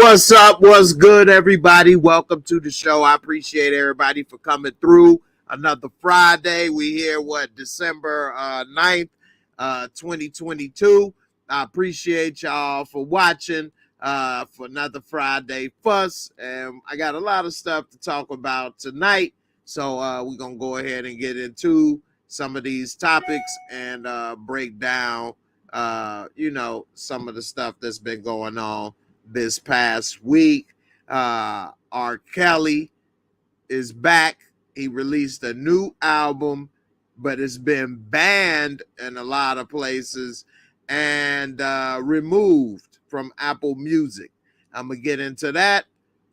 What's up? What's good, everybody? Welcome to the show. I appreciate everybody for coming through. Another Friday. We here, December 9th, 2022. I appreciate y'all for watching for another Friday Fuss. And I got a lot of stuff to talk about tonight. So we're going to go ahead and get into some of these topics and break down, some of the stuff that's been going on this past week. R. Kelly is back. He released a new album, but it's been banned in a lot of places and removed from Apple Music. I'm going to get into that.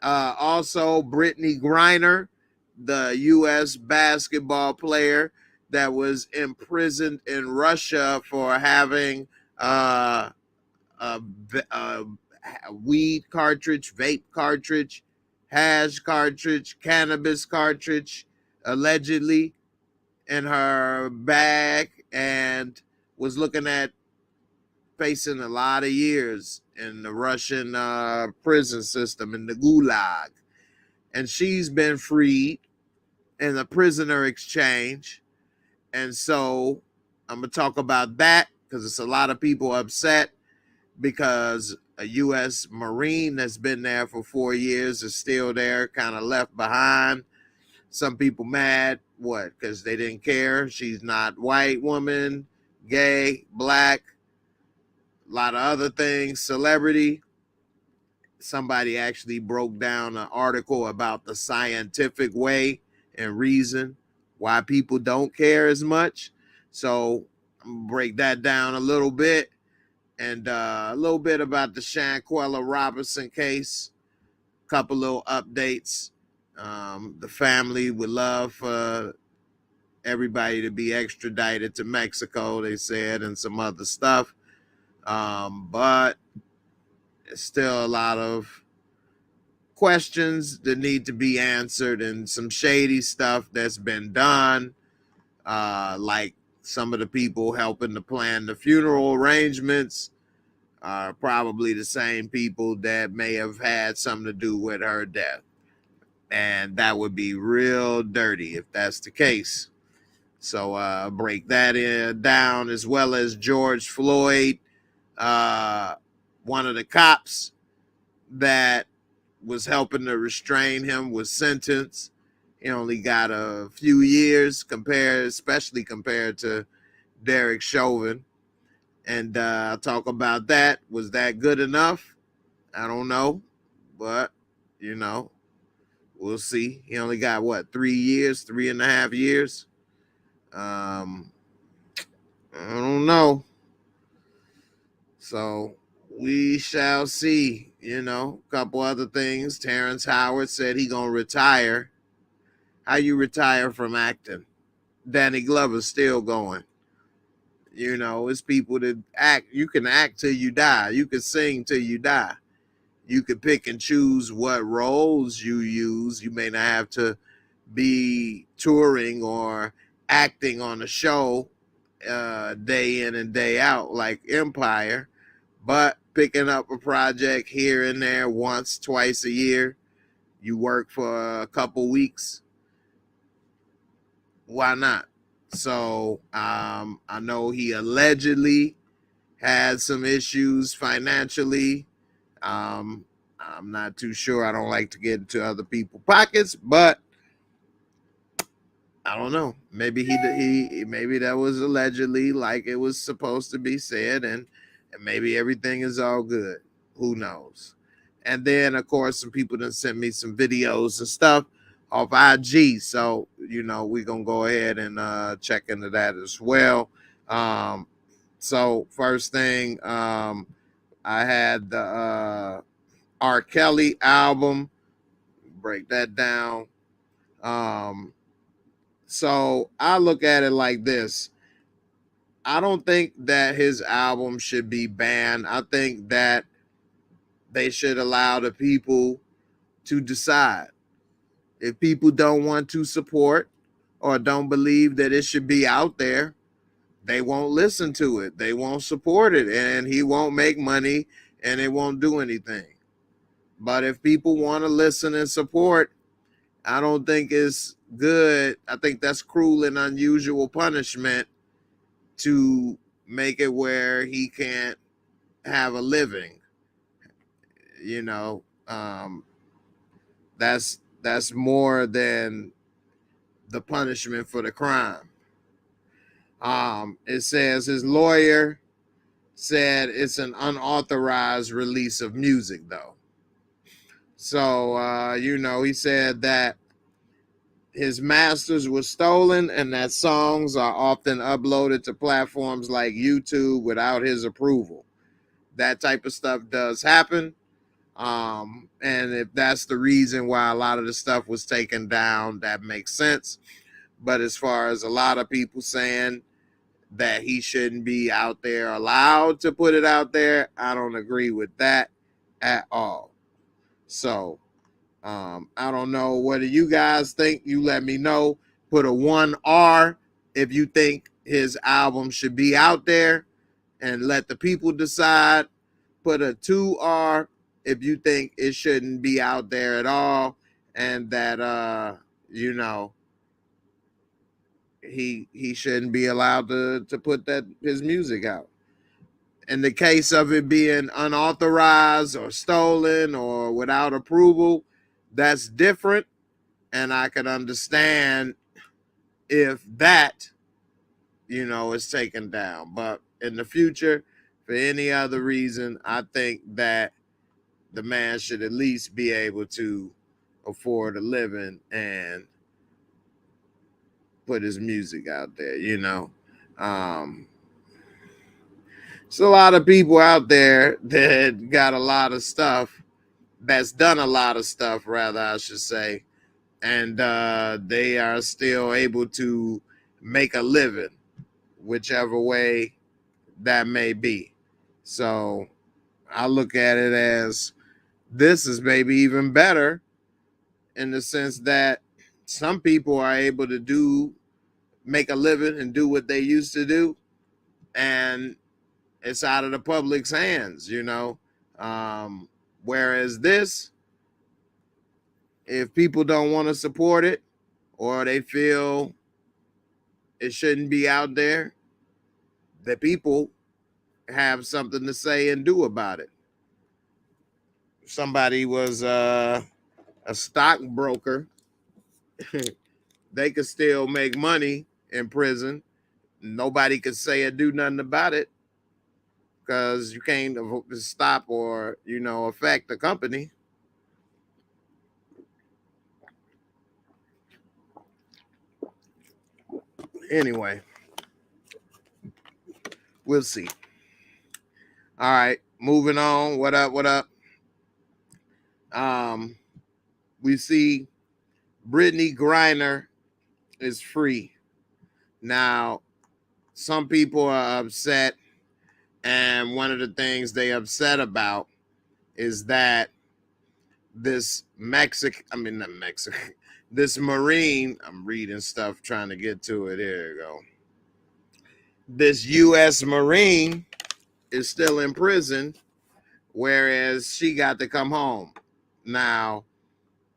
Also, Brittney Griner, the U.S. basketball player that was imprisoned in Russia for having a weed cartridge, vape cartridge, hash cartridge, cannabis cartridge, allegedly in her bag, and was looking at facing a lot of years in the Russian prison system, in the Gulag. And she's been freed in a prisoner exchange. And so I'm going to talk about that because it's a lot of people upset because a U.S. Marine that's been there for 4 years is still there, kind of left behind. Some people mad, because they didn't care. She's not white woman, gay, black, a lot of other things, celebrity. Somebody actually broke down an article about the scientific way and reason why people don't care as much. So I'm going to break that down a little bit. And a little bit about the Shanquella Robinson case. Couple little updates. The family would love for everybody to be extradited to Mexico, they said, and some other stuff. But there's still a lot of questions that need to be answered and some shady stuff that's been done. Like some of the people helping to plan the funeral arrangements are probably the same people that may have had something to do with her death. And that would be real dirty if that's the case. So break that down, as well as George Floyd, one of the cops that was helping to restrain him, was sentenced. He only got a few years especially compared to Derek Chauvin. And I'll talk about that. Was that good enough? I don't know. But, we'll see. He only got, 3 years, 3.5 years? I don't know. So we shall see. A couple other things. Terrence Howard said he gonna retire. How you retire from acting? Danny Glover's still going. It's people that act. You can act till you die. You can sing till you die. You can pick and choose what roles you use. You may not have to be touring or acting on a show day in and day out like Empire, but picking up a project here and there once, twice a year. You work for a couple weeks. Why not? So I know he allegedly had some issues financially. I'm not too sure. I don't like to get into other people's pockets, but I don't know. Maybe maybe that was allegedly like it was supposed to be said, and maybe everything is all good. Who knows? And then, of course, some people done sent me some videos and stuff off IG. So, we're going to go ahead and check into that as well. So first thing, I had the R. Kelly album. Break that down. So I look at it like this. I don't think that his album should be banned. I think that they should allow the people to decide. If people don't want to support or don't believe that it should be out there, they won't listen to it. They won't support it, and he won't make money, and it won't do anything. But if people want to listen and support, I don't think it's good. I think that's cruel and unusual punishment to make it where he can't have a living. You know, that's more than the punishment for the crime. It says his lawyer said it's an unauthorized release of music, though. So, he said that his masters were stolen and that songs are often uploaded to platforms like YouTube without his approval. That type of stuff does happen. And if that's the reason why a lot of the stuff was taken down, that makes sense. But as far as a lot of people saying that he shouldn't be out there allowed to put it out there, I don't agree with that at all. So I don't know. What do you guys think? You let me know. Put a 1R if you think his album should be out there and let the people decide. Put a 2R if you think it shouldn't be out there at all and that he shouldn't be allowed to put his music out. In the case of it being unauthorized or stolen or without approval, that's different, and I can understand if that is taken down. But in the future, for any other reason, I think that the man should at least be able to afford a living and put his music out there. There's a lot of people out there that got a lot of stuff, that's done a lot of stuff, rather, I should say, and they are still able to make a living, whichever way that may be. So I look at it as this is maybe even better in the sense that some people are able to make a living and do what they used to do, and it's out of the public's hands, whereas this, if people don't want to support it or they feel it shouldn't be out there, the people have something to say and do about it. Somebody was a stockbroker, they could still make money in prison. Nobody could say or do nothing about it because you can't stop or, affect the company. Anyway, we'll see. All right, moving on. What up? We see Brittney Griner is free. Now, some people are upset, and one of the things they upset about is that this this Marine, I'm reading stuff trying to get to it. Here you go. This U.S. Marine is still in prison, whereas she got to come home. Now,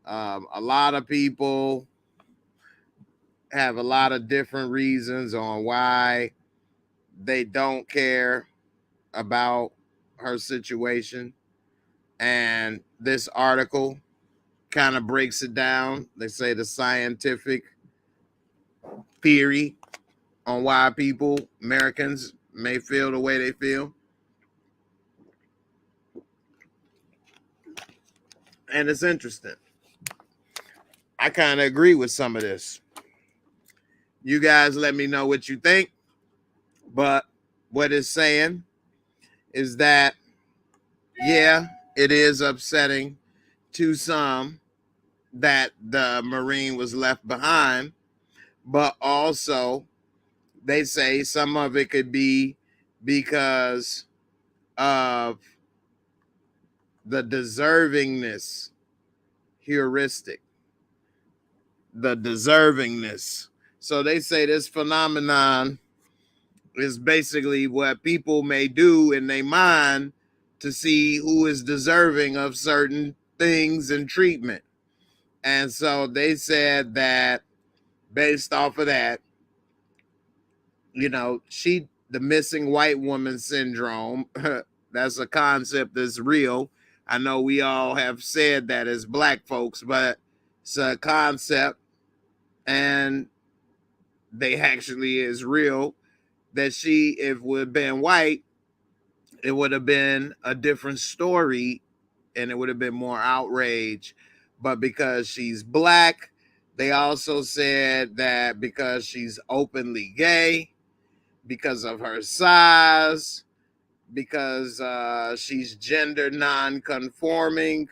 a lot of people have a lot of different reasons on why they don't care about her situation. And this article kind of breaks it down. They say the scientific theory on why Americans may feel the way they feel. And it's interesting. I kind of agree with some of this. You guys let me know what you think. But what it's saying is that, yeah, it is upsetting to some that the Marine was left behind, but also they say some of it could be because of the deservingness heuristic. The deservingness. So they say this phenomenon is basically what people may do in their mind to see who is deserving of certain things and treatment. And so they said that based off of that, you know, the missing white woman syndrome, that's a concept that's real. I know we all have said that as black folks, but it's a concept, and they actually is real. That she, if it would have been white, it would have been a different story and it would have been more outrage. But because she's black, they also said that because she's openly gay, because of her size, because she's gender non-conforming,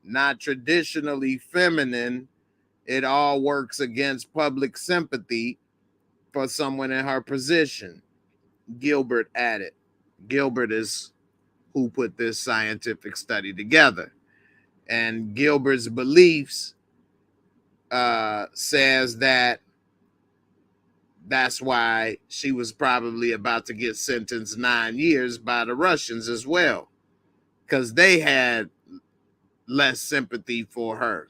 not traditionally feminine, it all works against public sympathy for someone in her position. Gilbert added. Gilbert is who put this scientific study together. And Gilbert's beliefs says that that's why she was probably about to get sentenced 9 years by the Russians as well, because they had less sympathy for her.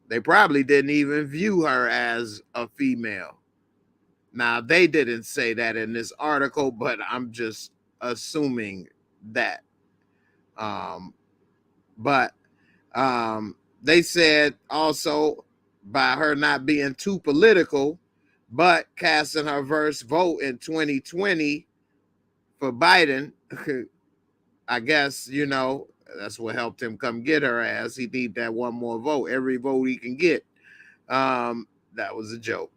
They probably didn't even view her as a female. Now, they didn't say that in this article, but I'm just assuming that. But they said also by her not being too political, but casting her first vote in 2020 for Biden, I guess, you know, that's what helped him come get her ass. He need that one more vote, every vote he can get. That was a joke.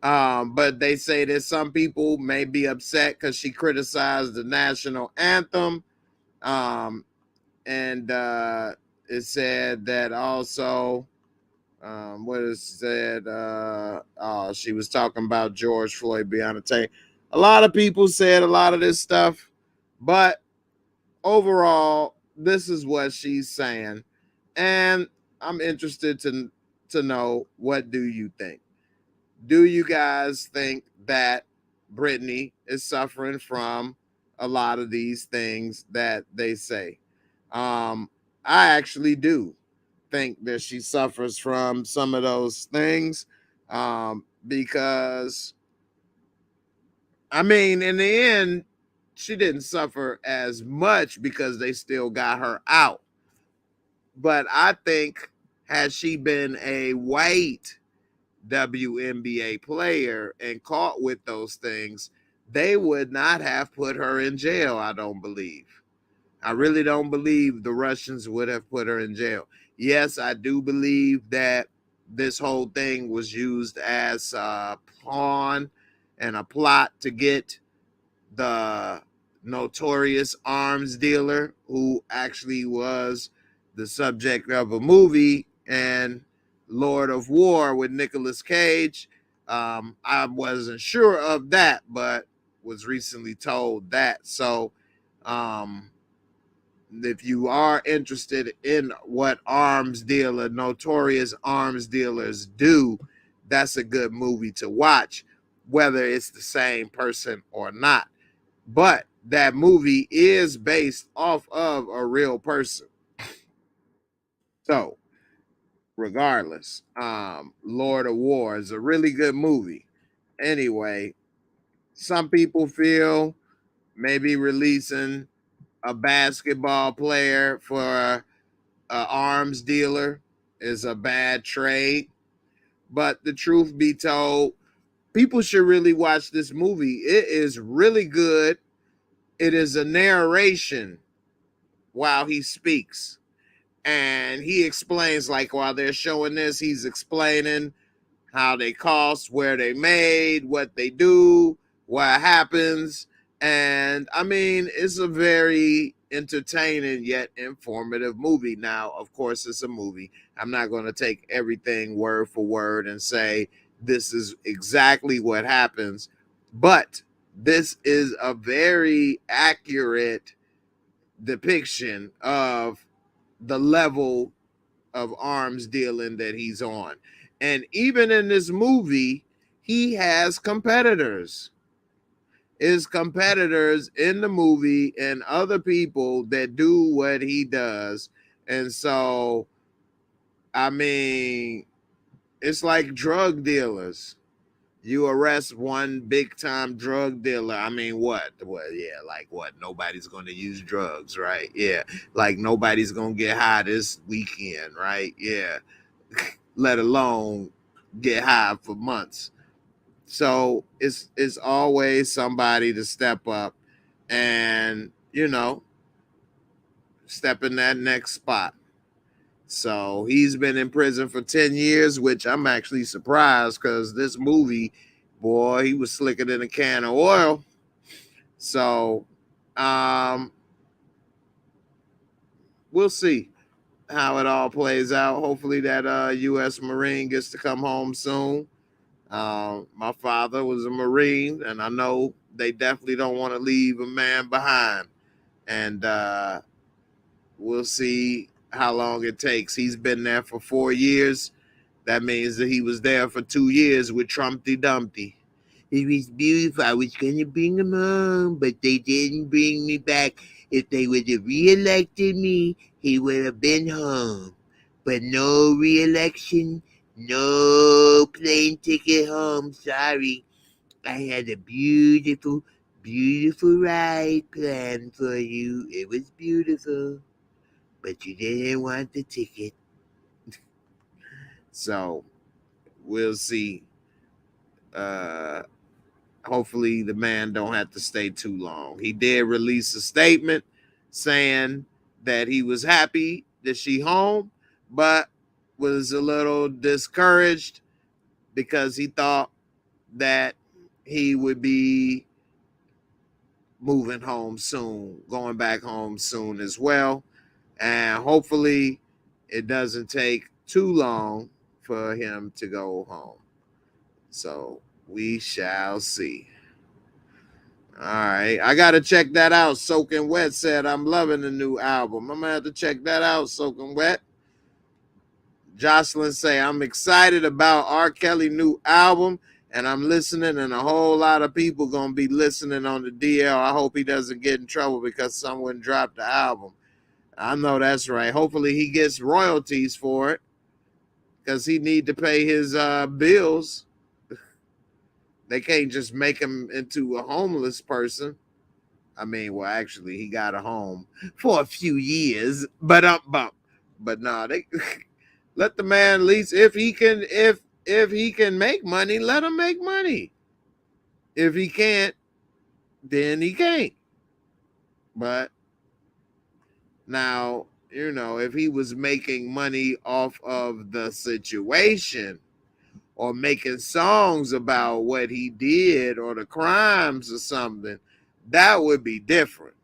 But they say that some people may be upset because she criticized the national anthem. And it said that also, what it said, she was talking about George Floyd being detained. A lot of people said a lot of this stuff, but overall, this is what she's saying. And I'm interested to know, what do you think? Do you guys think that Brittney is suffering from a lot of these things that they say? I actually do think that she suffers from some of those things, because, I mean, in the end, she didn't suffer as much because they still got her out. But I think, had she been a white WNBA player and caught with those things, they would not have put her in jail, I don't believe. I really don't believe the Russians would have put her in jail. Yes, I do believe that this whole thing was used as a pawn and a plot to get the notorious arms dealer, who actually was the subject of a movie and Lord of War with Nicolas Cage. I wasn't sure of that, but was recently told that. So, if you are interested in what notorious arms dealers do, that's a good movie to watch, whether it's the same person or not. But that movie is based off of a real person. So, regardless, Lord of War is a really good movie. Anyway, some people feel maybe releasing a basketball player for an arms dealer is a bad trade. But the truth be told, people should really watch this movie. It is really good. It is a narration while he speaks. And he explains, like, while they're showing this, he's explaining how they cost, where they made, what they do, what happens. And I mean, it's a very entertaining yet informative movie. Now, of course, it's a movie. I'm not going to take everything word for word and say this is exactly what happens, but this is a very accurate depiction of the level of arms dealing that he's on. And even in this movie, he has competitors. His competitors in the movie and other people that do what he does. And so, I mean, it's like drug dealers. You arrest one big time drug dealer. I mean, what? Well, yeah, like what? Nobody's going to use drugs, right? Yeah. Like nobody's going to get high this weekend, right? Yeah. Let alone get high for months. So it's always somebody to step up and, step in that next spot. So he's been in prison for 10 years, which I'm actually surprised because this movie, boy, he was slicker than a can of oil. So um, we'll see how it all plays out. Hopefully that U.S. Marine gets to come home soon. My father was a Marine, and I know they definitely don't want to leave a man behind. And we'll see how long it takes. He's been there for 4 years. That means that he was there for 2 years with Trumpty Dumpty. It was beautiful. I was going to bring him home, but they didn't bring me back. If they would have reelected me, he would have been home. But no reelection, no plane ticket home. Sorry. I had a beautiful, beautiful ride planned for you. It was beautiful, but you didn't want the ticket. So we'll see. Hopefully the man don't have to stay too long. He did release a statement saying that he was happy that she home, but was a little discouraged because he thought that he would be moving home soon, going back home soon as well. And hopefully it doesn't take too long for him to go home. So we shall see. All right. I got to check that out. Soaking Wet said, I'm loving the new album. I'm going to have to check that out, Soaking Wet. Jocelyn say, I'm excited about R. Kelly new album, and I'm listening, and a whole lot of people going to be listening on the DL. I hope he doesn't get in trouble because someone dropped the album. I know that's right. Hopefully he gets royalties for it because he need to pay his bills. They can't just make him into a homeless person. I mean, well, actually, he got a home for a few years, but no, they let the man at least if he can make money, let him make money. If he can't, then he can't. But now, if he was making money off of the situation or making songs about what he did or the crimes or something, that would be different.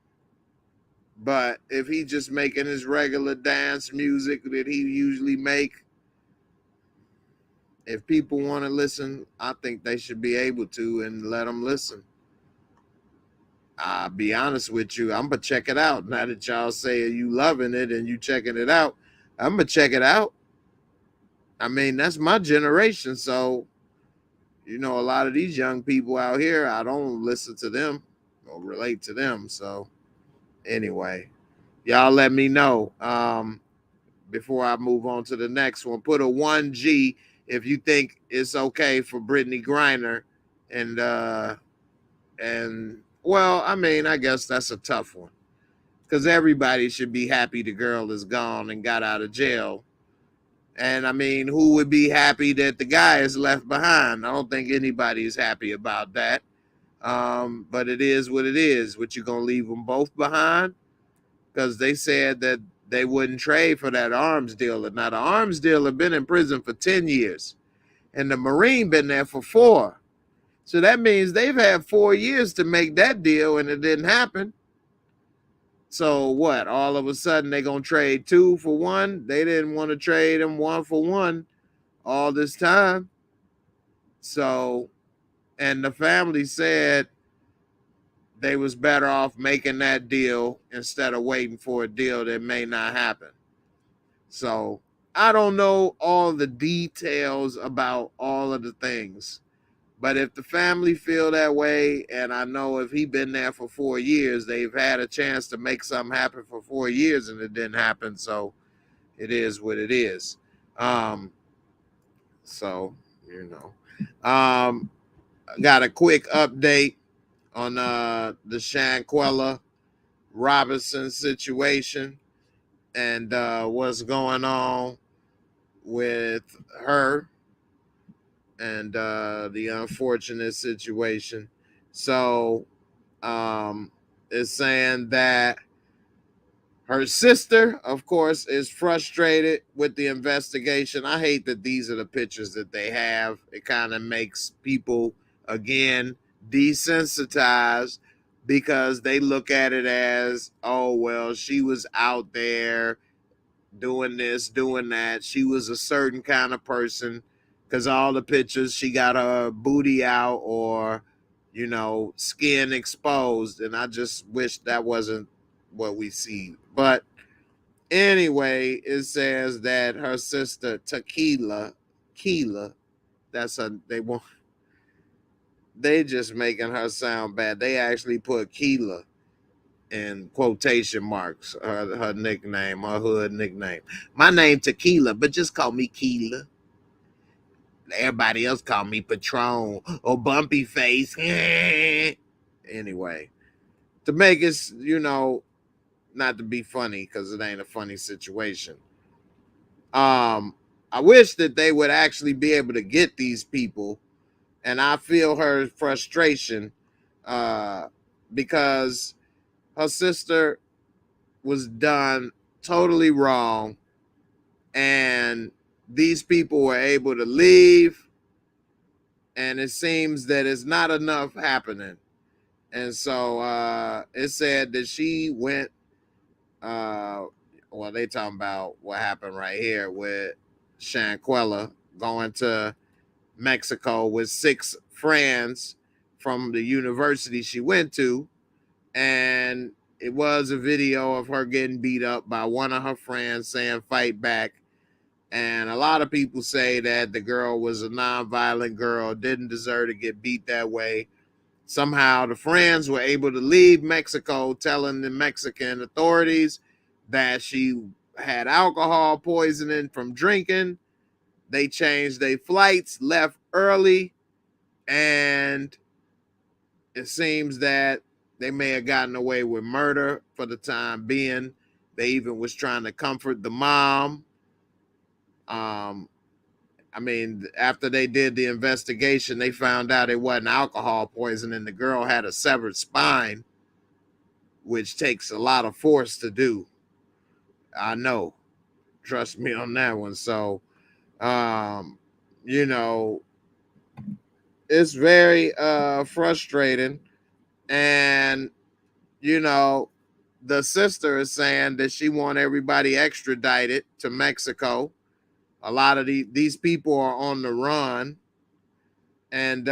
But if he just making his regular dance music that he usually make, if people want to listen, I think they should be able to and let them listen. I'll be honest with you, I'm going to check it out. Now that y'all say you loving it and you checking it out, I'm going to check it out. I mean, that's my generation. So, a lot of these young people out here, I don't listen to them or relate to them. So, anyway, y'all let me know before I move on to the next one. Put a 1G if you think it's okay for Brittney Griner. And well, I mean, I guess that's a tough one because everybody should be happy the girl is gone and got out of jail. And I mean, who would be happy that the guy is left behind? I don't think anybody is happy about that. But it is what it is. What, you gonna leave them both behind? Because they said that they wouldn't trade for that arms dealer. Now the arms dealer been in prison for 10 years, and the Marine been there for 4. So that means they've had 4 years to make that deal, and it didn't happen. So what? All of a sudden they gonna trade 2 for 1? They didn't want to trade them 1 for 1 all this time. So, and the family said they was better off making that deal instead of waiting for a deal that may not happen. So I don't know all the details about all of the things, but if the family feel that way, and I know if he been there for 4 years, they've had a chance to make something happen for 4 years and it didn't happen. So it is what it is. So, got a quick update on the Shanquella Robinson situation and what's going on with her and the unfortunate situation. So it's saying that her sister, of course, is frustrated with the investigation. I hate that these are the pictures that they have. It kind of makes people, again, desensitized because they look at it as, oh, well, she was out there doing this, doing that. She was a certain kind of person because all the pictures, she got her booty out or, skin exposed. And I just wish that wasn't what we see. But anyway, it says that her sister Keela, that's her, they just making her sound bad. They actually put Keela in quotation marks, her nickname, her hood nickname. My name Tequila, but just call me Keela. Everybody else call me Patron or Bumpy Face. Anyway, to make it, not to be funny because it ain't a funny situation. I wish that they would actually be able to get these people, and I feel her frustration because her sister was done totally wrong, and these people were able to leave, and it seems that it's not enough happening. And so it said that she went well, they talking about what happened right here with Shanquella going to Mexico with 6 friends from the university she went to, and it was a video of her getting beat up by one of her friends saying fight back. And a lot of people say that the girl was a nonviolent girl, didn't deserve to get beat that way. Somehow the friends were able to leave Mexico, telling the Mexican authorities that she had alcohol poisoning from drinking. They changed their flights, left early, and it seems that they may have gotten away with murder for the time being. They even was trying to comfort the mom. After they did the investigation, they found out it wasn't alcohol poisoning. The girl had a severed spine, which takes a lot of force to do. I know. Trust me on that one. So, you know, it's very frustrating. And, the sister is saying that she want everybody extradited to Mexico. A lot of these people are on the run. And,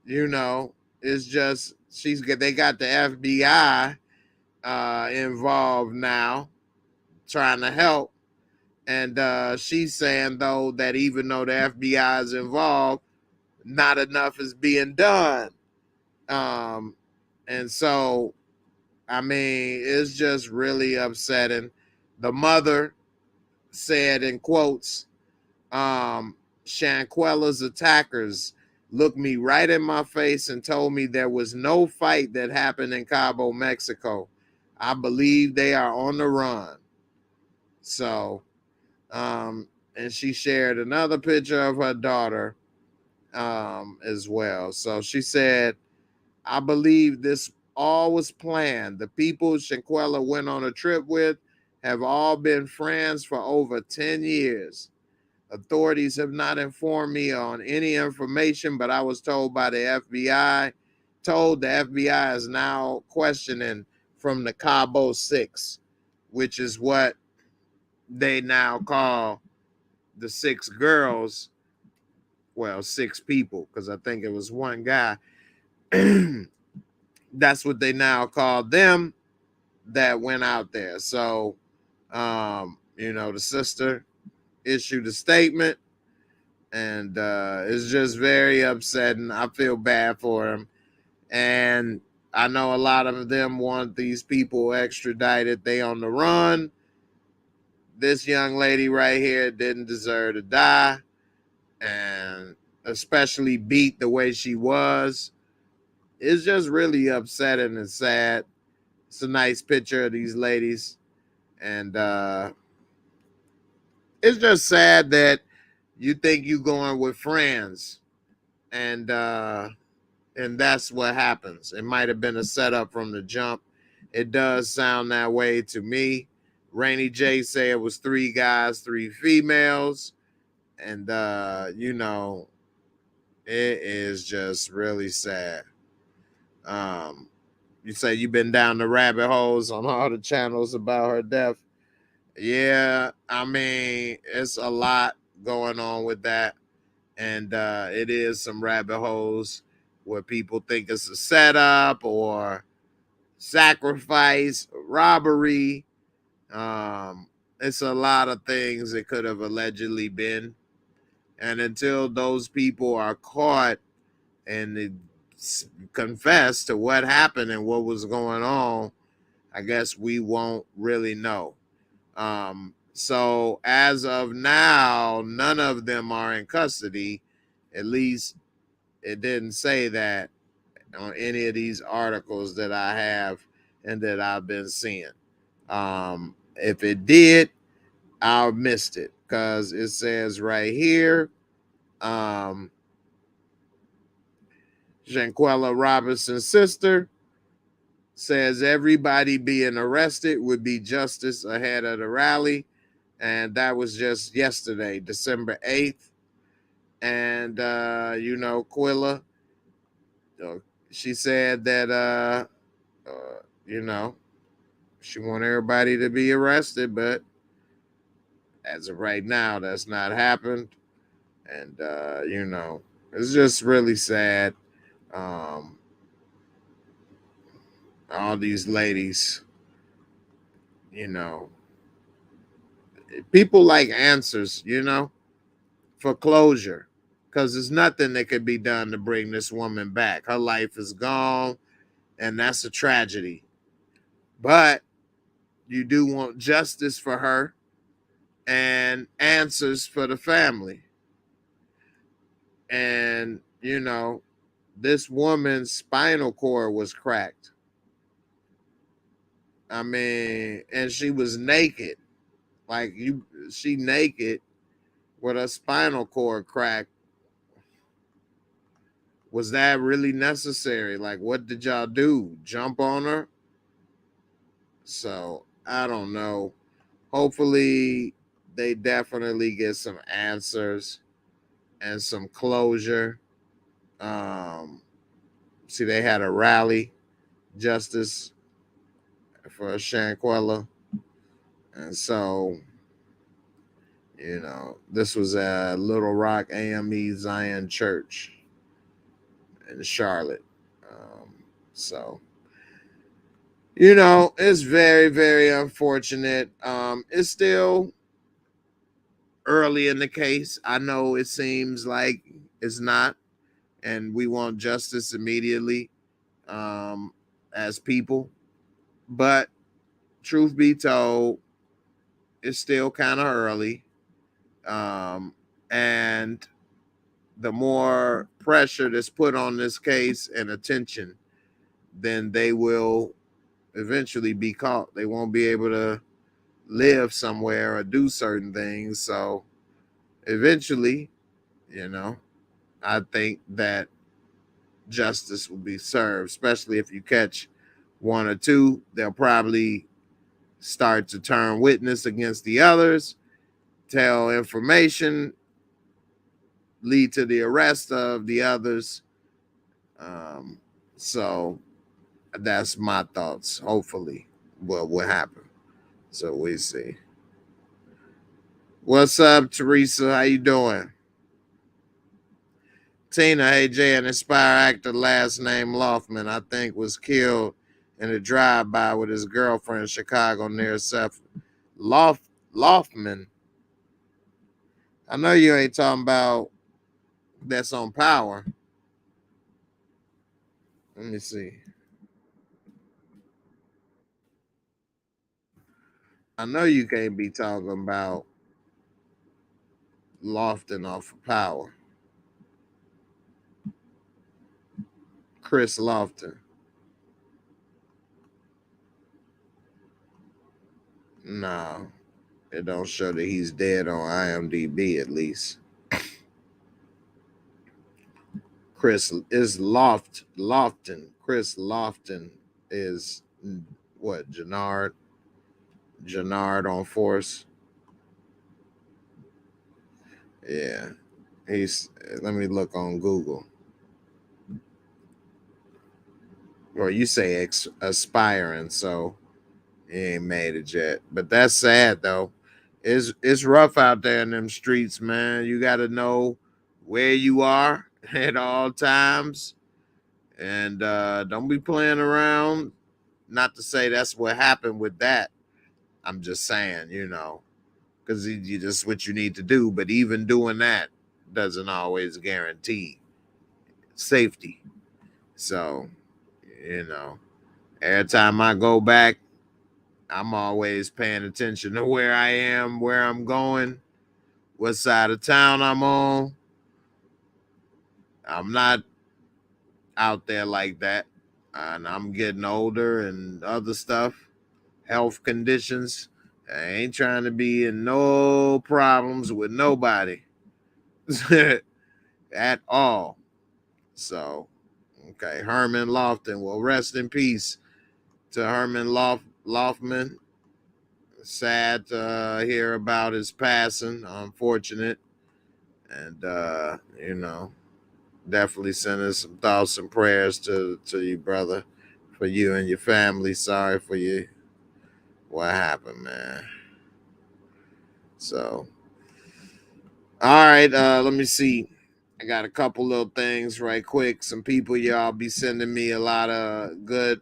it's just, they got the FBI involved now trying to help. And she's saying, though, that even though the FBI is involved, not enough is being done. And so, it's just really upsetting. The mother said, in quotes, Shanquella's attackers looked me right in my face and told me there was no fight that happened in Cabo, Mexico. I believe they are on the run. So, and she shared another picture of her daughter as well. So she said, I believe this all was planned. The people Shanquella went on a trip with have all been friends for over 10 years. Authorities have not informed me on any information, but I was told by the FBI, the FBI is now questioning from the Cabo 6, which is what they now call the 6 girls. Well, 6 people, because I think it was one guy. That's what they now call them that went out there. So, the sister issued a statement, and it's just very upsetting. I feel bad for him. And I know a lot of them want these people extradited. They on the run. this young lady right here didn't deserve to die, and especially beat the way she was. It's just really upsetting and sad. It's a nice picture of these ladies, and it's just sad that you think you going with friends, and that's what happens. It might have been a setup from the jump. It does sound that way to me. Rainy J said it was 3 guys, 3 females, and it is just really sad. Um, you say you've been down the rabbit holes on all the channels about her death. Yeah, I mean, it's a lot going on with that. And it is some rabbit holes where people think it's a setup or sacrifice, robbery. It's a lot of things it could have allegedly been. And until those people are caught and they confess to what happened and what was going on, I guess we won't really know. So as of now, none of them are in custody. At least it didn't say that on any of these articles that I have and that I've been seeing. If it did, I missed it because it says right here, Shanquella Robinson's sister says everybody being arrested would be justice ahead of the rally. And that was just yesterday, December 8th. And, Quilla, she said that, she want everybody to be arrested, but as of right now, that's not happened. And, it's just really sad. All these ladies, people like answers, for closure, because there's nothing that could be done to bring this woman back. Her life is gone, and that's a tragedy. But you do want justice for her and answers for the family. And, this woman's spinal cord was cracked. I mean, and she was naked. Like she naked with her spinal cord cracked. Was that really necessary? Like, what did y'all do? Jump on her? So I don't know. Hopefully they definitely get some answers and some closure. See, they had a rally, justice for Shanquella. And so, this was at Little Rock AME Zion Church in Charlotte. So, it's very, very unfortunate. It's still early in the case. I know it seems like it's not, and we want justice immediately as people. But truth be told, it's still kind of early. And the more pressure that's put on this case and attention, then they will eventually be caught. They won't be able to live somewhere or do certain things. So eventually, I think that justice will be served, especially if you catch 1 or 2. They'll probably start to turn witness against the others, tell information, lead to the arrest of the others. So that's my thoughts. Hopefully, what will happen. So we see. What's up, Teresa? How you doing? Tina, AJ, an Inspire actor last name Loftman, I think, was killed in a drive-by with his girlfriend in Chicago near Seth. Loftman. I know you ain't talking about that's on Power. Let me see. I know you can't be talking about Lofton off of Power. Chris Lofton. No, it don't show that he's dead on IMDb at least. Chris is Lofton. Chris Lofton is what? Jannard on Force. Yeah, he's. Let me look on Google. Or you say aspiring, so he ain't made it yet. But that's sad though. It's rough out there in them streets, man. You got to know where you are at all times, and don't be playing around. Not to say that's what happened with that. I'm just saying, because you just what you need to do. But even doing that doesn't always guarantee safety. So, every time I go back, I'm always paying attention to where I am, where I'm going, what side of town I'm on. I'm not out there like that. And I'm getting older and other stuff, health conditions. I ain't trying to be in no problems with nobody at all. So, okay, Herman Lofton. Well, rest in peace to Herman Lofman. Sad to hear about his passing. Unfortunate. And, definitely sending some thoughts and prayers to you, brother, for you and your family. Sorry for you. What happened, man? So, all right, let me see. I got a couple little things right quick. Some people, y'all be sending me a lot of good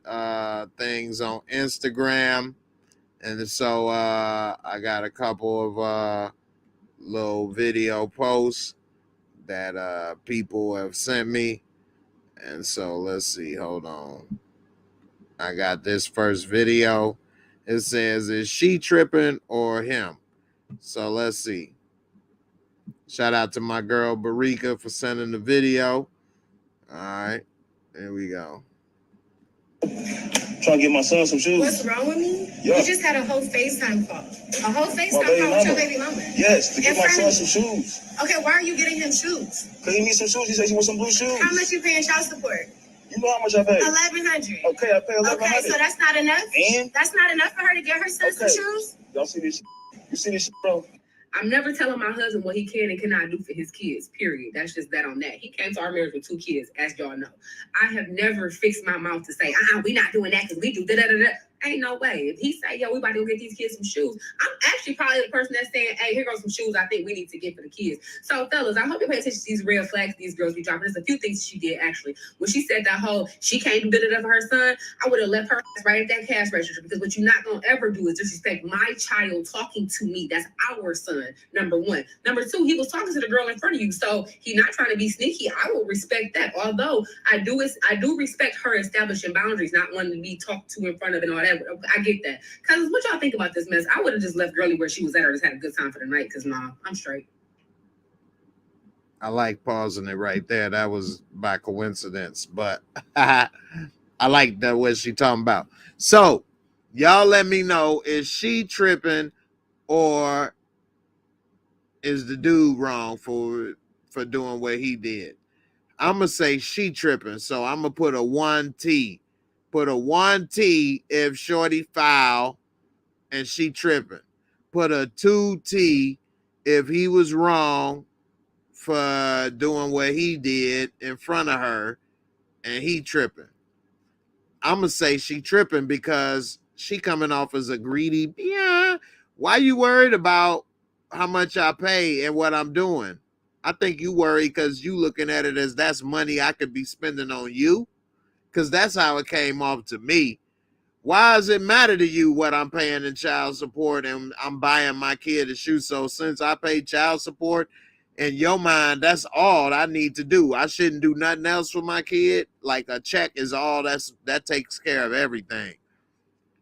things on Instagram. And so I got a couple of little video posts that people have sent me. And so let's see. Hold on. I got this first video. It says, is she tripping or him? So let's see. Shout out to my girl Barika for sending the video. All right. Here we go. Trying to get my son some shoes. What's wrong with me? Yeah. You just had a whole FaceTime call. A whole FaceTime call with your baby mama? Yes, to get my son some shoes. Okay, why are you getting him shoes? Because he needs some shoes. He said he wants some blue shoes. How much you paying child support? You know how much I pay? $1,100. Okay, I pay $1,100. Okay, so that's not enough? And? That's not enough for her to get her son some shoes? Y'all see this shit? You see this shit, bro? I'm never telling my husband what he can and cannot do for his kids, period. That's just that on that. He came to our marriage with 2 kids, as y'all know. I have never fixed my mouth to say, we not doing that because we do da-da-da-da. Ain't no way. If he say, we about to go get these kids some shoes, I'm actually probably the person that's saying, hey, here goes some shoes I think we need to get for the kids. So, fellas, I hope you pay attention to these red flags these girls be dropping. There's a few things she did, actually. When she said that whole, she came to bid it up for her son, I would have left her right at that cash register, because what you're not going to ever do is disrespect my child talking to me. That's our son, number one. Number two, he was talking to the girl in front of you, so he's not trying to be sneaky. I will respect that, although I do respect her establishing boundaries, not wanting to be talked to in front of and all that. I get that. Because what y'all think about this mess? I would have just left Girlie where she was at, or just had a good time for the night, because I'm straight. I like pausing it right there. That was by coincidence, but I like that what she talking about. So y'all let me know, is she tripping or is the dude wrong for doing what he did? I'm going to say she tripping, so I'm going to put a 1T. Put a 1T if shorty foul and she tripping. Put a 2T if he was wrong for doing what he did in front of her and he tripping. I'm going to say she tripping because she coming off as a greedy, why you worried about how much I pay and what I'm doing? I think you worry because you looking at it as that's money I could be spending on you, because that's how it came off to me. Why does it matter to you what I'm paying in child support and I'm buying my kid a shoe? So since I pay child support, in your mind, that's all I need to do. I shouldn't do nothing else for my kid. Like a check is all that takes care of everything.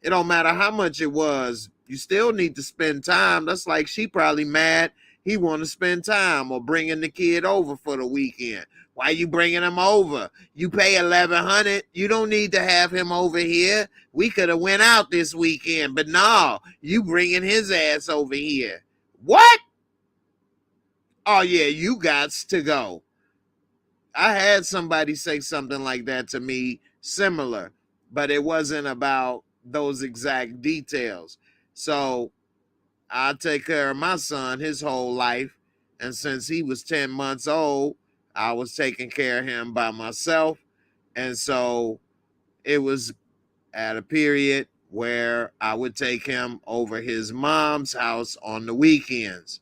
It don't matter how much it was. You still need to spend time. That's like she probably mad he want to spend time or bringing the kid over for the weekend. Why you bringing him over? You pay $1,100. You don't need to have him over here. We could have went out this weekend, but no, you bringing his ass over here. What? Oh yeah, you got to go. I had somebody say something like that to me, similar, but it wasn't about those exact details. So I take care of my son his whole life. And since he was 10 months old, I was taking care of him by myself. And so it was at a period where I would take him over his mom's house on the weekends.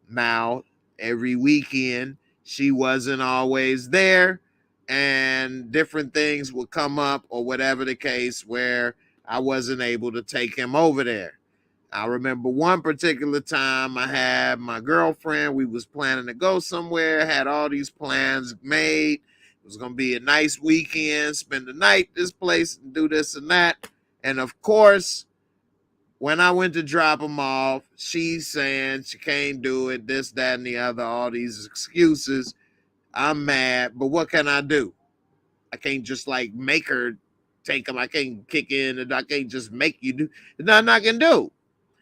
Now, every weekend, she wasn't always there, and different things would come up or whatever the case where I wasn't able to take him over there. I remember one particular time I had my girlfriend. We was planning to go somewhere, had all these plans made. It was going to be a nice weekend, spend the night this place and do this and that. And of course, when I went to drop him off, she's saying she can't do it, this, that, and the other, all these excuses. I'm mad, but what can I do? I can't just like make her take him. I can't kick in and I can't just make you do. There's nothing I can do.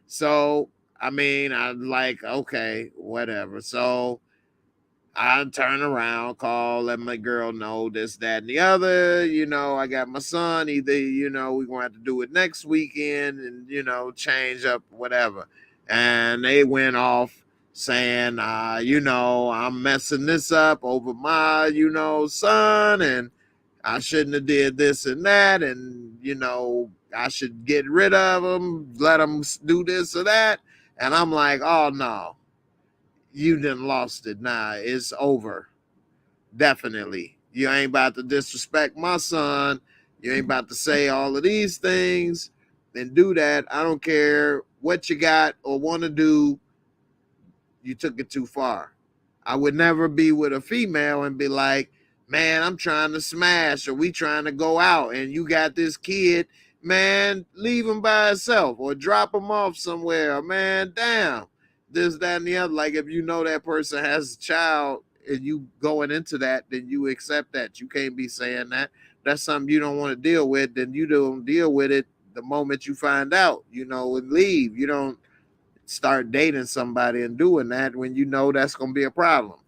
So, I mean, I'm like, okay, whatever. So I turn around, call, let my girl know this, that, and the other. You know, I got my son. Either, you know, we're going to have to do it next weekend and, you know, change up, whatever. And they went off saying, you know, I'm messing this up over my, you know, son. And I shouldn't have did this and that. And, you know, I should get rid of him, let him do this or that. And I'm like, oh, no. You done lost it. Nah, it's over. Definitely. You ain't about to disrespect my son. You ain't about to say all of these things and do that. I don't care what you got or want to do. You took it too far. I would never be with a female and be like, man, I'm trying to smash or we trying to go out and you got this kid. Man, leave him by himself or drop him off somewhere. Or, man, damn. This, that, and the other. Like, if you know that person has a child and you going into that, then you accept that. You can't be saying that. That's something you don't want to deal with, then you don't deal with it the moment you find out, you know, and leave. You don't start dating somebody and doing that when you know that's going to be a problem.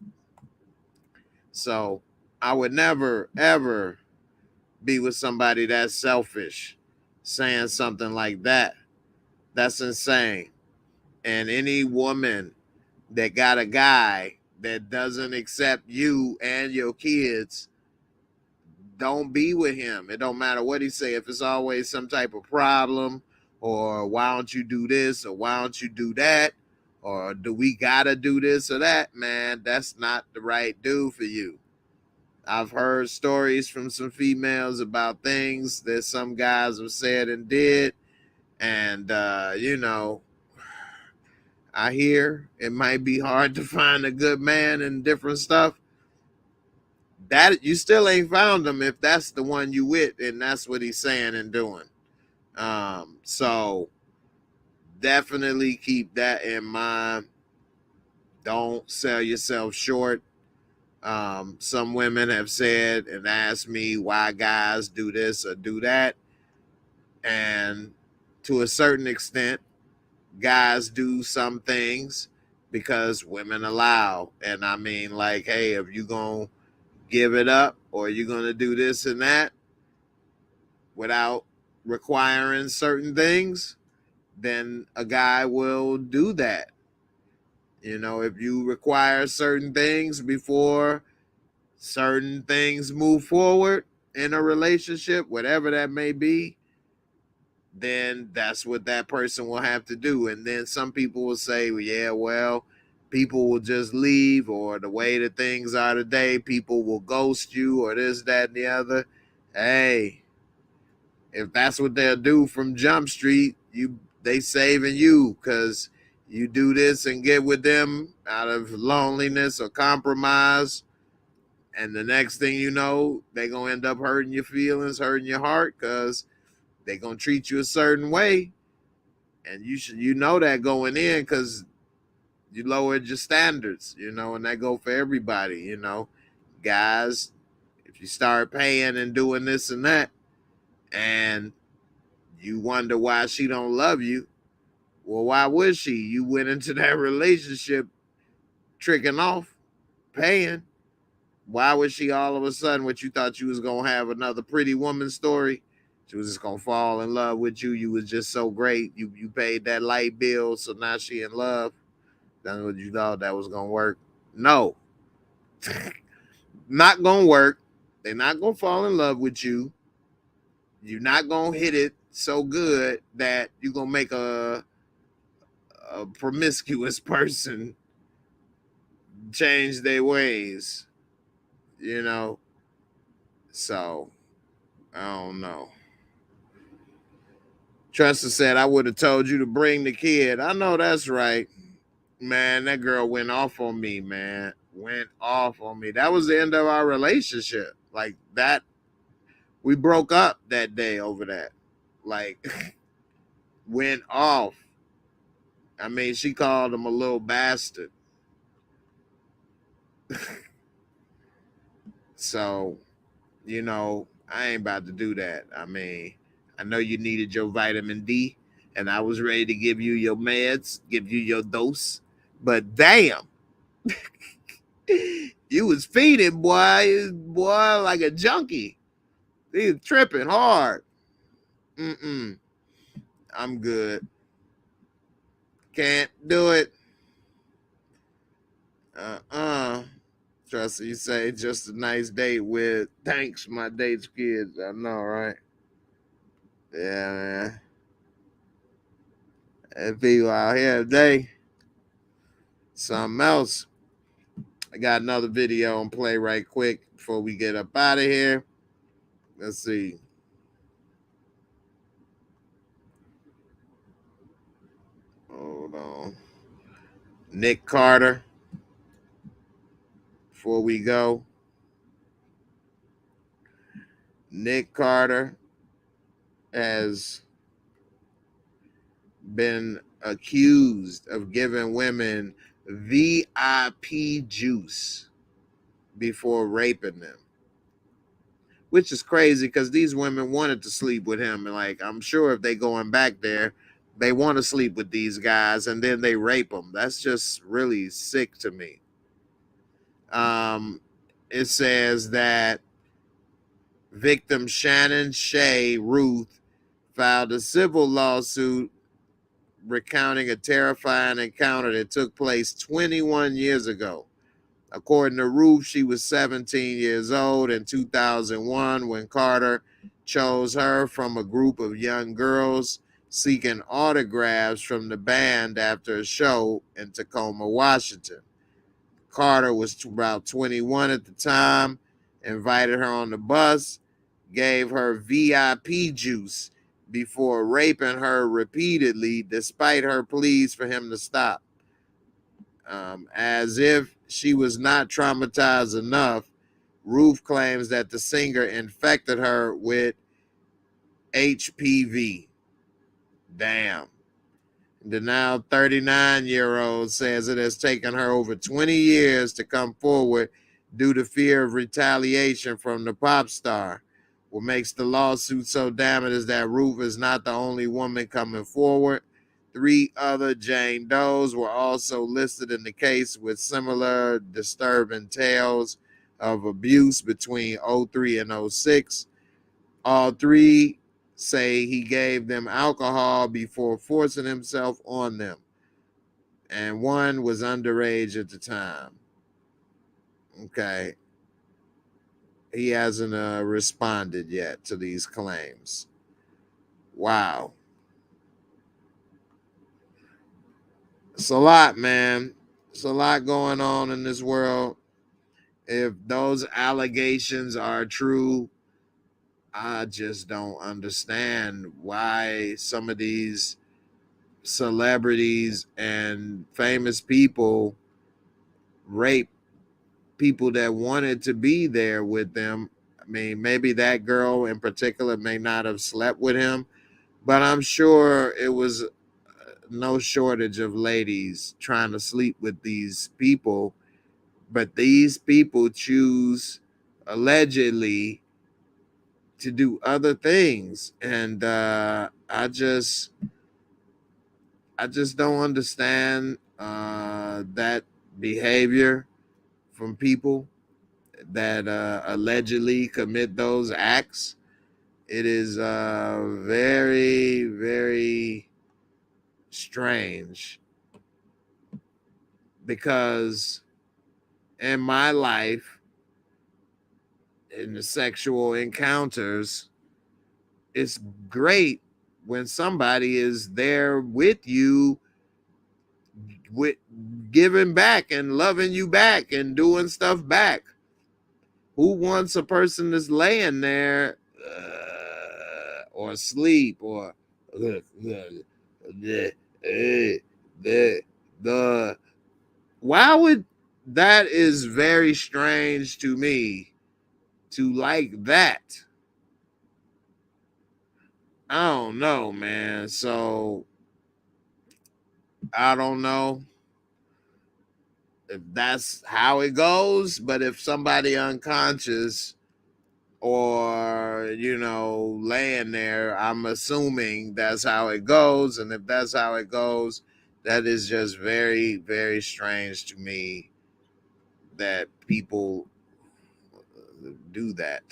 So I would never, ever be with somebody that's selfish saying something like that. That's insane. And any woman that got a guy that doesn't accept you and your kids, don't be with him. It don't matter what he say. If it's always some type of problem or why don't you do this or why don't you do that or do we gotta do this or that, man, that's not the right dude for you. I've heard stories from some females about things that some guys have said and did. And, you know, I hear it might be hard to find a good man and different stuff. That you still ain't found him if that's the one you with, and that's what he's saying and doing. So definitely keep that in mind. Don't sell yourself short. Some women have said and asked me why guys do this or do that. And to a certain extent, guys do some things because women allow. And I mean, like, hey, if you going to give it up or you're going to do this and that without requiring certain things, then a guy will do that. You know, if you require certain things before certain things move forward in a relationship, whatever that may be, then that's what that person will have to do. And then some people will say, well, yeah, well, people will just leave, or the way that things are today, people will ghost you, or this, that, and the other. Hey, if that's what they'll do from Jump Street, they saving you because you do this and get with them out of loneliness or compromise. And the next thing you know, they're going to end up hurting your feelings, hurting your heart because they're going to treat you a certain way. And you know that going in because you lowered your standards, you know, and that go for everybody, you know. Guys, if you start paying and doing this and that, and you wonder why she don't love you, well, why would she? You went into that relationship tricking off, paying. Why was she all of a sudden what you thought you was gonna have another pretty woman story? She was just gonna fall in love with you. You was just so great. You paid that light bill, so now she in love. That's what you thought that was gonna work. No. Not gonna work. They're not gonna fall in love with you. You're not gonna hit it so good that you're gonna make a promiscuous person change their ways, you know. So I don't know. Tressa said I would have told you to bring the kid. I know that's right. Man, that girl went off on me, man. Went off on me. That was the end of our relationship. Like that, we broke up that day over that. Like, went off. I mean, she called him a little bastard. So, you know, I ain't about to do that. I mean, I know you needed your vitamin D, and I was ready to give you your meds, give you your dose. But damn, you was feeding, boy, like a junkie. He was tripping hard. I'm good. Can't do it. Trust you say just a nice date with thanks my date's kids. I know, right? Yeah, man. And people out here today. Something else. I got another video on play right quick before we get up out of here. Let's see. Hold on. Nick Carter. Before we go. Nick Carter has been accused of giving women VIP juice before raping them, which is crazy because these women wanted to sleep with him. And like, I'm sure if they going back there, they want to sleep with these guys and then they rape them. That's just really sick to me. It says that victim Shannon Shea Ruth filed a civil lawsuit recounting a terrifying encounter that took place 21 years ago. According to Ruth, she was 17 years old in 2001 when Carter chose her from a group of young girls seeking autographs from the band after a show in Tacoma, Washington. Carter was about 21 at the time, invited her on the bus, gave her VIP juice before raping her repeatedly despite her pleas for him to stop. As if she was not traumatized enough, Ruth claims that the singer infected her with HPV. Damn. The now 39-year-old says it has taken her over 20 years to come forward due to fear of retaliation from the pop star. What makes the lawsuit so damning is that Ruth is not the only woman coming forward. 3 other Jane Does were also listed in the case with similar disturbing tales of abuse between 03 and 06. All 3 say he gave them alcohol before forcing himself on them, and one was underage at the time. Okay. He hasn't responded yet to these claims. Wow. It's a lot, man. It's a lot going on in this world. If those allegations are true, I just don't understand why some of these celebrities and famous people rape people that wanted to be there with them. I mean, maybe that girl in particular may not have slept with him, but I'm sure it was no shortage of ladies trying to sleep with these people, but these people choose allegedly to do other things, and I just don't understand that behavior from people that allegedly commit those acts. It is very, very strange, because in my life, in the sexual encounters, it's great when somebody is there with you, with giving back and loving you back and doing stuff back. Who wants a person that's laying there or asleep or the why would that is very strange to me to like that. I don't know, man. So I don't know if that's how it goes, but if somebody unconscious or laying there, I'm assuming that's how it goes, and if that's how it goes, that is just very, very strange to me that people do that.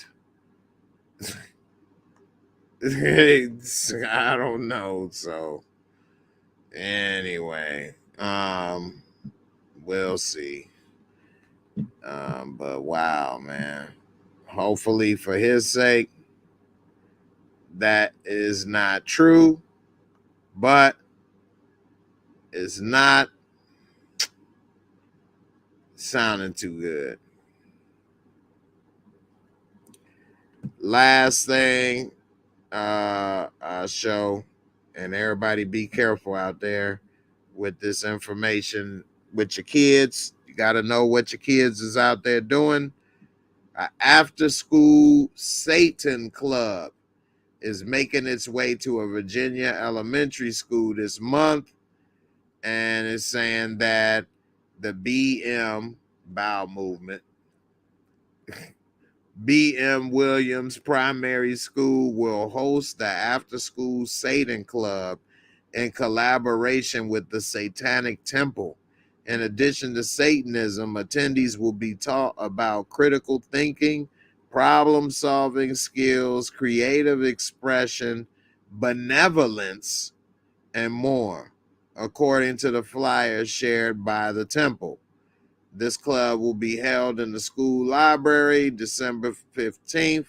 I don't know. So anyway, we'll see. But wow, man. Hopefully for his sake, that is not true, but it's not sounding too good. Last thing I'll show, and everybody be careful out there with this information with your kids. You got to know what your kids is out there doing. After school Satan club is making its way to a Virginia elementary school this month, and it's saying that the BM bowel movement BM Williams Primary School will host the After School Satan Club in collaboration with the Satanic Temple. In addition to Satanism, attendees will be taught about critical thinking, problem-solving skills, creative expression, benevolence, and more, according to the flyer shared by the temple. This club will be held in the school library December 15th.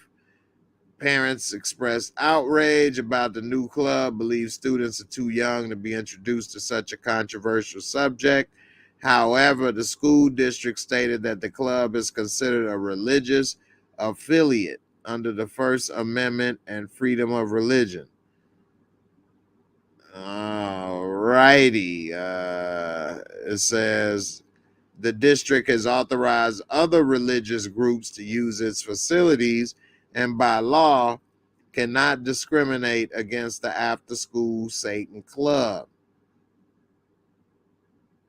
Parents expressed outrage about the new club, believe students are too young to be introduced to such a controversial subject. However, the school district stated that the club is considered a religious affiliate under the First Amendment and freedom of religion. All righty. It says the district has authorized other religious groups to use its facilities and by law cannot discriminate against the after-school Satan Club.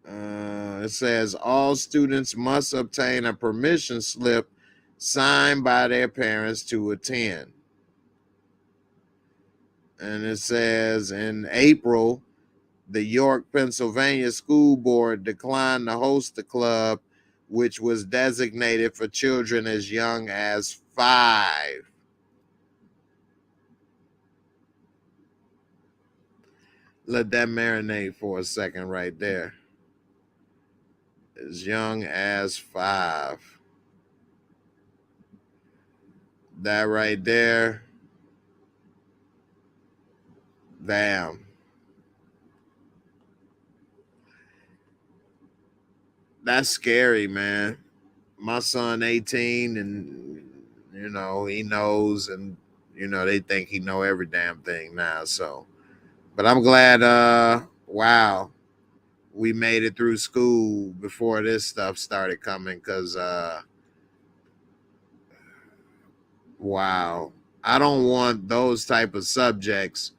It says all students must obtain a permission slip signed by their parents to attend. And it says in April, the York, Pennsylvania School Board declined to host the club, which was designated for children as young as 5. Let that marinate for a second right there. As young as 5. That right there. Damn. That's scary, man. My son 18 and he knows, and they think he know every damn thing now. So, but I'm glad wow, we made it through school before this stuff started coming, because wow, I don't want those type of subjects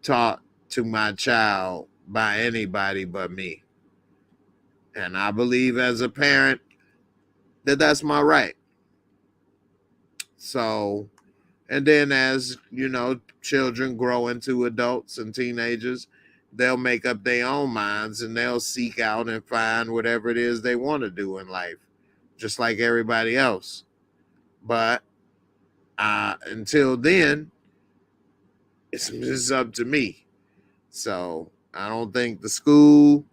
taught to my child by anybody but me. And I believe as a parent that that's my right. So, and then as, you know, children grow into adults and teenagers, they'll make up their own minds and they'll seek out and find whatever it is they want to do in life, just like everybody else. But until then, it's up to me. So I don't think the school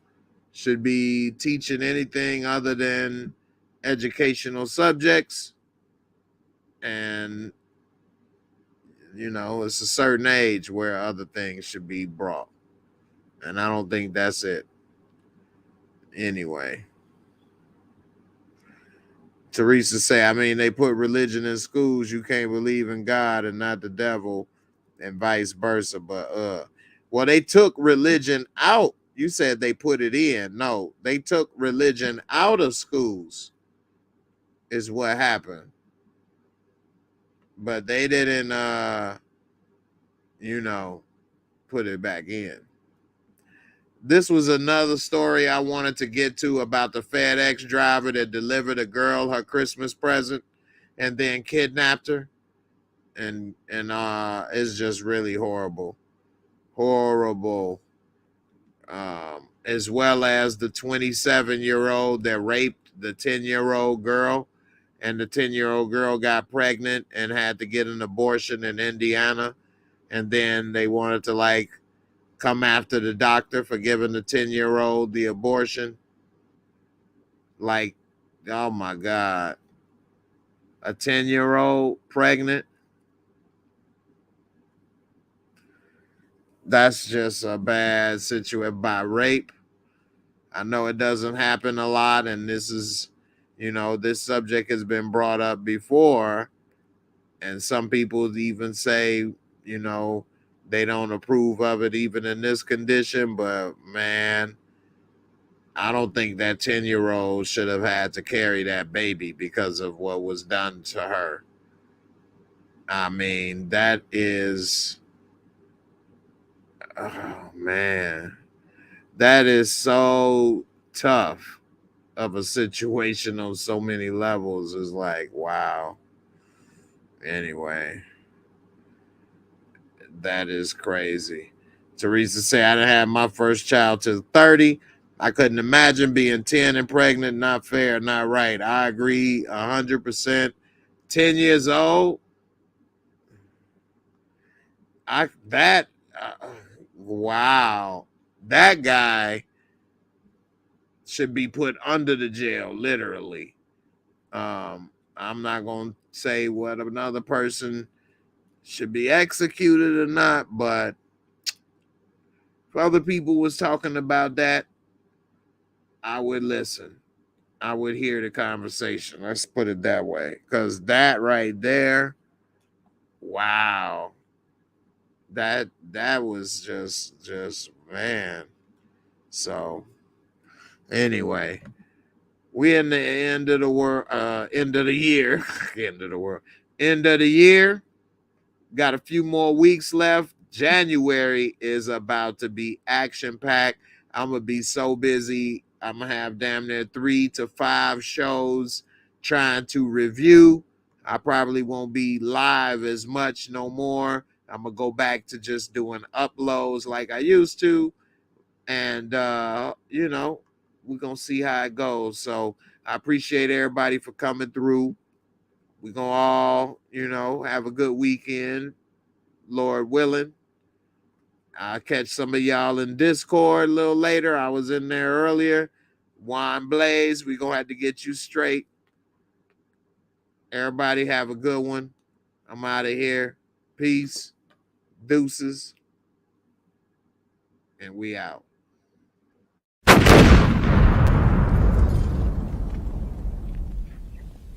should be teaching anything other than educational subjects. And, you know, it's a certain age where other things should be brought. And I don't think that's it. Anyway. Teresa say, I mean, they put religion in schools. You can't believe in God and not the devil and vice versa. But, well, they took religion out. You said they put it in. No, they took religion out of schools is what happened. But they didn't, you know, put it back in. This was another story I wanted to get to about the FedEx driver that delivered a girl her Christmas present and then kidnapped her. And it's just really horrible. Horrible. As well as the 27-year-old that raped the 10-year-old girl. And the 10-year-old girl got pregnant and had to get an abortion in Indiana. And then they wanted to, like, come after the doctor for giving the 10-year-old the abortion. Like, oh my God. A 10-year-old pregnant? That's just a bad situation. By rape, I know it doesn't happen a lot, and this is, you know, this subject has been brought up before, and some people even say, you know, they don't approve of it even in this condition, but man, I don't think that 10-year-old should have had to carry that baby because of what was done to her. I mean, that is, oh man, that is so tough of a situation on so many levels. Is like, wow. Anyway, that is crazy. Teresa said, I didn't have my first child till 30. I couldn't imagine being 10 and pregnant. Not fair, not right. I agree 100%. 10 years old. Wow. That guy should be put under the jail, literally. I'm not going to say what another person should be executed or not, but if other people was talking about that, I would listen. I would hear the conversation. Let's put it that way. Because that right there, wow. That was just man. So anyway, we in the end of the world, end of the year, end of the world, end of the year. Got a few more weeks left. January is about to be action-packed. I'm going to be so busy. I'm going to have damn near 3 to 5 shows trying to review. I probably won't be live as much no more. I'm going to go back to just doing uploads like I used to. And, you know, we're going to see how it goes. So I appreciate everybody for coming through. We're going to all, you know, have a good weekend, Lord willing. I'll catch some of y'all in Discord a little later. I was in there earlier. Wine Blaze, we're going to have to get you straight. Everybody have a good one. I'm out of here. Peace. Deuces. And we out.